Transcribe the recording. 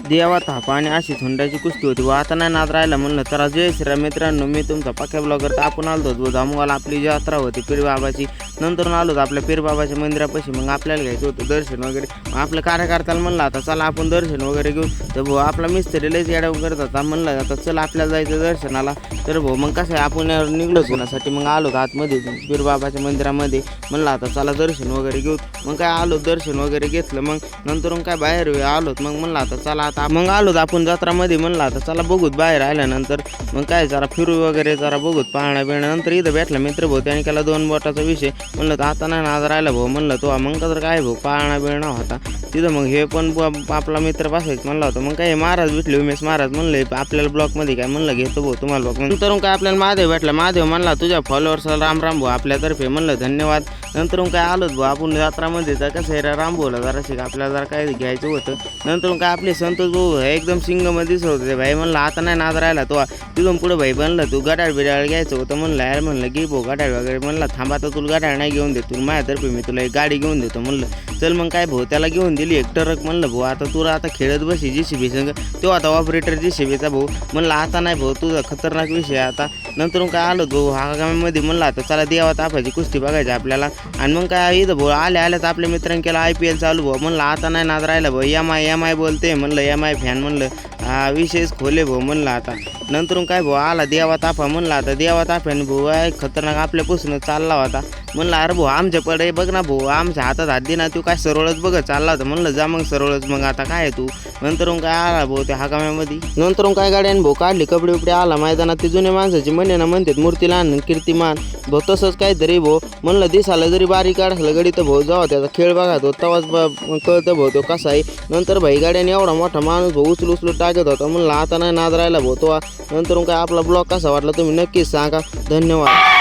देवा थापा आणि अशी हुंड्याची कुस्ती होती व आता नाही नाद राहिला म्हणलं. तर जय श्रीराम मित्रांनो, मी तुमचा पक्या ब्लॉगर. तर आपण आलो होतो जामगावला, आपली यात्रा होती पीर बाबाची. नंतर आलो होतो आपल्या पीर बाबाच्या मंदिरापाशी. मग आपल्याला घ्यायचं होतं दर्शन वगैरे. आपल्या कार्यकर्त्याला म्हणलं आता चला आपण दर्शन वगैरे घेऊ. तर भाऊ आपला मिस्त्री लयच येड्या करत होता. म्हणलं आता चला आपल्याला जायचं दर्शनाला. तर भाऊ मग कसं आहे आपण निघलो होण्यासाठी मग आलो आतमध्ये पीर बाबाच्या मंदिरामध्ये. म्हणलं आता चला दर्शन वगैरे घेऊ. मग काय आलो दर्शन वगैरे घेतलं. मग नंतर काय बाहेर आलोत. मग म्हणलं आता चला आता मग आलोत आपण जत्रामध्ये. म्हणलं आता चला बघूत बाहेर आल्यानंतर. मग काय जरा फिरू वगैरे जरा बघूत पाहण्या बिण्यानंतर इथं भेटला मित्र भाऊ. त्याने केला 2 बोटाचा विषय. म्हणलं तर आता नाही नाद राहिला भाऊ. म्हणलं तो मग तर काय भाऊ पाळणा बिळणा होता तिथं. मग हे पण आपला मित्र बसायचं म्हणला होता. मग काय महाराज भेटले उमेश महाराज. म्हणले आपल्याला ब्लॉकमध्ये काय. म्हणलं घेतो भाऊ तुम्हाला ब्लॉक. नंतर काय आपल्याला महादेव भेटला. महादेव म्हणला तुझ्या फॉलोअर्सला राम राम भाऊ आपल्यातर्फे. म्हणलं धन्यवाद. नंतर काय आलोत भाऊ आपण यात्रामध्ये. तर कसं आहे राम भाऊला जरा शिक आपल्याला जरा काय घ्यायचं होतं. नंतर काय आपले संतोष भाऊ एकदम सिंगमध्ये दिसत होते भाई. म्हणलं आता नाही नाद राहिला तो. तिथून पुढे भाई बनलं तू गडाळ बिडाळ घ्यायचं होतं. म्हणलं यार म्हणलं घे भाऊ गडाळ वगैरे. म्हणलं थांबा आता तुला गडाळ नाही घेऊन देत तुला माझ्यातर्फे मी तुला एक गाडी घेऊन देतो. म्हणलं चल मग काय भाऊ त्याला घेऊन दिली एक ट्रक. म्हणलं भाऊ आता तुला आता खेळत बसी JCB संग. तो आता ऑपरेटर JCBचा भाऊ. म्हणलं आता नाही भाऊ तुझा खतरनाक विषय आता. नंतर काय आलो भाऊ हागामध्ये. म्हणलं आता चला देवा तापायची कुस्ती बघायची आपल्याला. आणि मग काय इथं भाऊ आल्याच आपल्या मित्रांनी केला IPL चालू भाऊ. म्हणलं आता नाही नाद राहिला भाऊ. MI बोलते. म्हणलं MI फॅन. म्हणलं हा विषयच खोले भाऊ. म्हणलं आता नंतर काय भाऊ आला देवा ताफा. म्हणलं आता देवा ताफ्याने भाऊ आहे खतरनाक आपल्यापासून चालला होता. म्हणलं अरे भाऊ आमच्या पडे बघ ना भाऊ आमच्या हातात हात दे ना. तू काय सरळच बघ चालला होता. म्हणलं जा मग सरळच. मग आता काय आहे तू. नंतर काय आला भाऊ त्या हाकाम्यामध्ये. नंतर काय गाड्याने भाऊ काढली कपडे बिपडे आला मैदानात. ते जुन्या माणसाची म्हणे ना म्हणतात मूर्ती लहान कीर्तिमान भाऊ. तसंच काहीतरी भाऊ. म्हणलं दिसाला जरी बारीक असलं गडी तर भाऊ जावा त्याचा खेळ बघा तो तवाच कळतं भाऊ तो कसा आहे. नंतर भाई गाड्याने एवढा मोठा माणूस भाऊ उचलू टाकत होता. म्हणलं आता नाही नाद राहिला भाऊ तो. नंतर काय आपला ब्लॉग कसा वाटला तुम्ही नक्कीच सांगा. धन्यवाद.